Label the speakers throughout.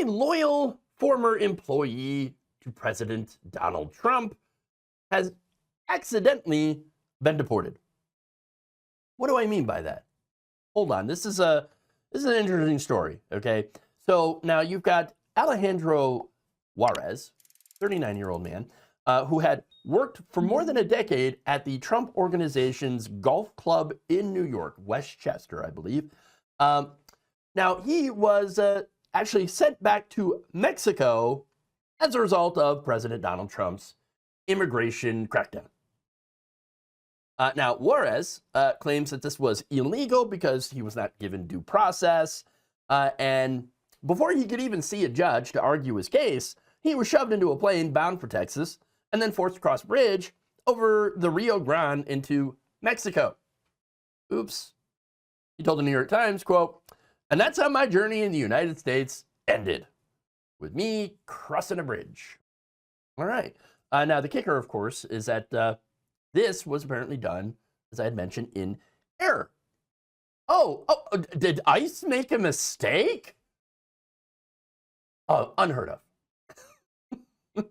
Speaker 1: a loyal former employee to President Donald Trump has accidentally been deported. What do I mean by that? Hold on, this is an interesting story, okay? So now you've got Alejandro Juarez, 39-year-old man, who had worked for more than a decade at the Trump Organization's golf club in New York, Westchester, I believe. Now, he was actually sent back to Mexico as a result of President Donald Trump's immigration crackdown. Now, Juarez claims that this was illegal because he was not given due process, and before he could even see a judge to argue his case, he was shoved into a plane bound for Texas and then forced to cross a bridge over the Rio Grande into Mexico. Oops. He told the New York Times, quote, "And that's how my journey in the United States ended, with me crossing a bridge." All right. Now, the kicker, of course, is that this was apparently done, as I had mentioned, in error. Oh, did ICE make a mistake? Unheard of.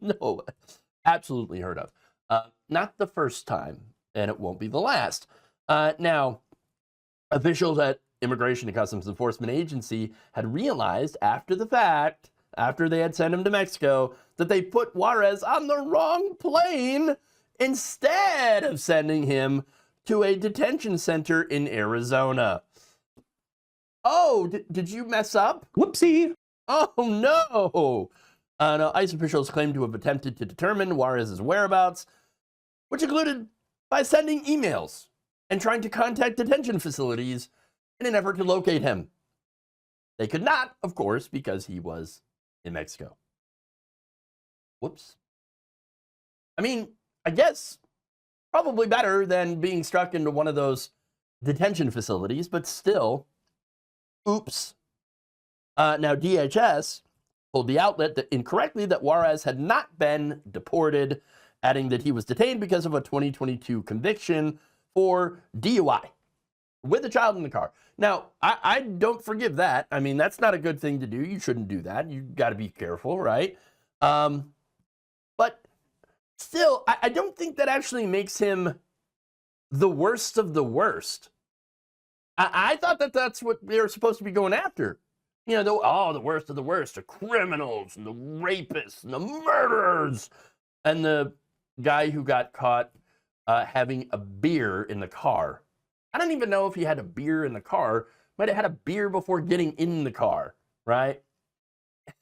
Speaker 1: No, absolutely heard of. Not the first time, and it won't be the last. Now, officials at Immigration and Customs Enforcement Agency had realized after the fact, after they had sent him to Mexico, that they put Juarez on the wrong plane instead of sending him to a detention center in Arizona. Oh, did you mess up?
Speaker 2: Whoopsie.
Speaker 1: Oh, no. Now, ICE officials claim to have attempted to determine Juarez's whereabouts, which included by sending emails and trying to contact detention facilities in an effort to locate him. They could not, of course, because he was in Mexico. Whoops. I mean, I guess probably better than being stuck into one of those detention facilities, but still, oops. Now, DHS told the outlet that incorrectly that Juarez had not been deported, adding that he was detained because of a 2022 conviction for DUI with a child in the car. Now, I don't forgive that. I mean, that's not a good thing to do. You shouldn't do that. You got to be careful, right? But still, I don't think that actually makes him the worst of the worst. I thought that that's what they were supposed to be going after. You know, the worst of the worst, the criminals and the rapists and the murderers. And the guy who got caught having a beer in the car. I don't even know if he had a beer in the car. Might have had a beer before getting in the car, right?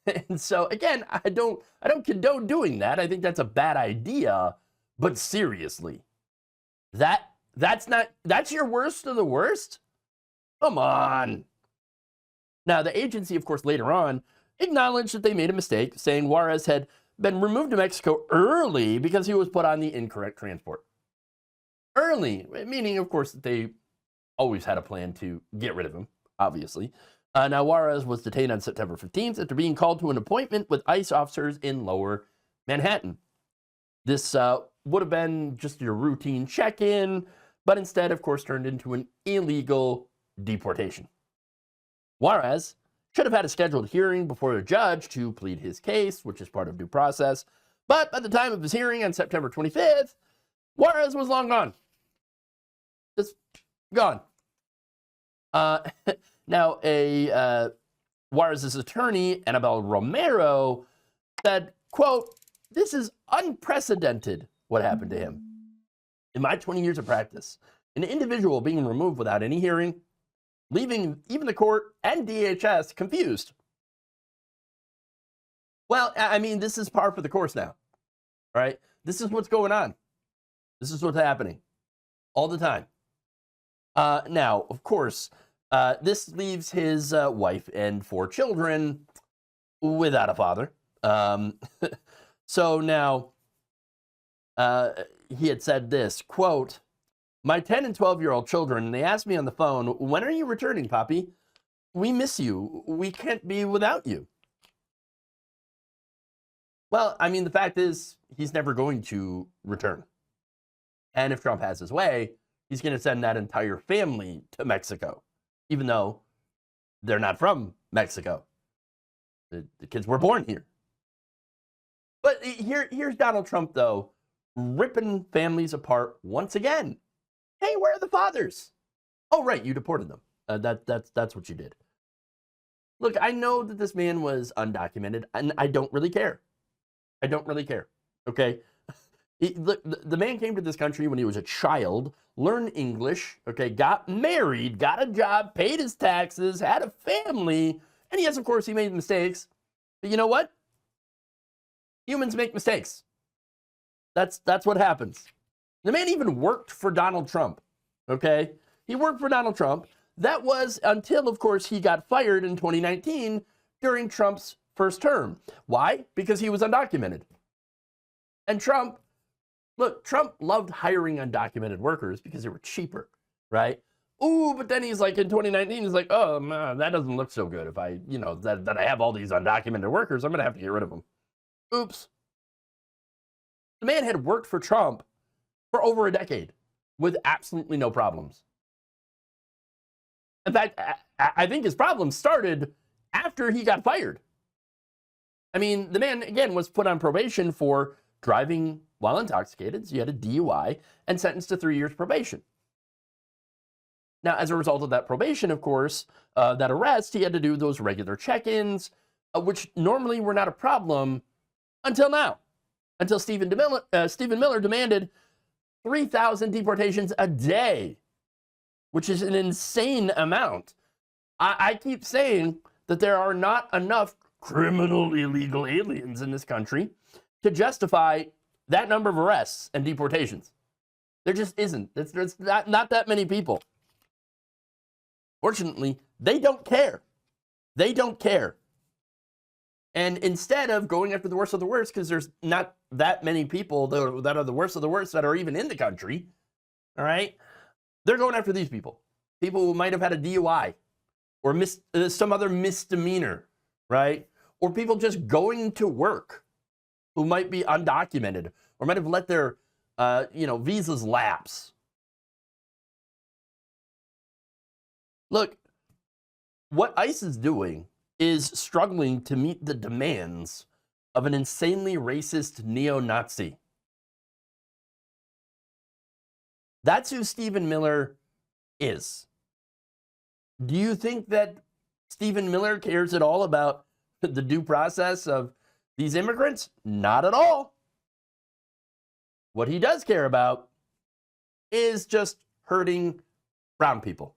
Speaker 1: And so again, I don't condone doing that. I think that's a bad idea. But seriously, that's your worst of the worst? Come on. Now, the agency, of course, later on acknowledged that they made a mistake, saying Juarez had been removed to Mexico early because he was put on the incorrect transport. Early, meaning, of course, that they always had a plan to get rid of him, obviously. Now, Juarez was detained on September 15th after being called to an appointment with ICE officers in Lower Manhattan. This would have been just your routine check-in, but instead, of course, turned into an illegal deportation. Juarez should have had a scheduled hearing before a judge to plead his case, which is part of due process. But by the time of his hearing on September 25th, Juarez was long gone. Just gone. Now, Juarez's attorney, Annabelle Romero, said, quote, "This is unprecedented what happened to him. In my 20 years of practice, an individual being removed without any hearing, leaving even the court and DHS confused." Well, I mean, this is par for the course now, right? This is what's going on. This is what's happening all the time. Now, of course, this leaves his wife and 4 children without a father. So now he had said this, quote, "My 10 and 12-year-old children, they asked me on the phone, 'When are you returning, Poppy? We miss you. We can't be without you.'" Well, I mean, the fact is, he's never going to return. And if Trump has his way, he's going to send that entire family to Mexico, even though they're not from Mexico. The kids were born here. But here's Donald Trump, though, ripping families apart once again. Hey, where are the fathers? Oh, right, you deported them. That's what you did. Look, I know that this man was undocumented, and I don't really care. I don't really care, okay? Look, the man came to this country when he was a child, learned English, okay, got married, got a job, paid his taxes, had a family, and yes, of course, he made mistakes. But you know what? Humans make mistakes. That's what happens. The man even worked for Donald Trump, okay? He worked for Donald Trump. That was until, of course, he got fired in 2019 during Trump's first term. Why? Because he was undocumented. And Trump loved hiring undocumented workers because they were cheaper, right? Ooh, but then he's like, in 2019, he's like, oh, man, that doesn't look so good. If I, that I have all these undocumented workers, I'm going to have to get rid of them. Oops. The man had worked for Trump for over a decade with absolutely no problems. In fact, I think his problems started after he got fired. I mean, the man, again, was put on probation for driving while intoxicated. So he had a DUI and sentenced to 3 years probation. Now, as a result of that probation, of course, that arrest, he had to do those regular check-ins, which normally were not a problem until now. Until Stephen Miller demanded 3,000 deportations a day, which is an insane amount. I keep saying that there are not enough criminal illegal aliens in this country to justify that number of arrests and deportations. There just isn't. There's not that many people. Fortunately, they don't care. They don't care. And instead of going after the worst of the worst, because there's not that many people that are the worst of the worst that are even in the country, all right? They're going after these people. People who might have had a DUI or some other misdemeanor, right? Or people just going to work who might be undocumented or might have let their, visas lapse. Look, what ICE is doing is struggling to meet the demands of an insanely racist neo-Nazi. That's who Stephen Miller is. Do you think that Stephen Miller cares at all about the due process of these immigrants? Not at all. What he does care about is just hurting brown people.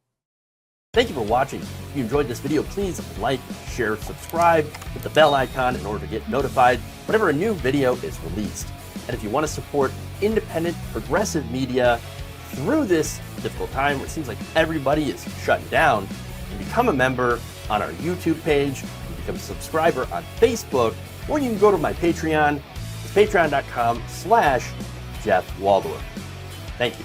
Speaker 1: Thank you for watching. If you enjoyed this video, please like, share, subscribe, hit the bell icon in order to get notified whenever a new video is released. And if you want to support independent, progressive media through this difficult time where it seems like everybody is shutting down, you can become a member on our YouTube page, you can become a subscriber on Facebook, or you can go to my Patreon. It's patreon.com/Jeff Waldorf. Thank you.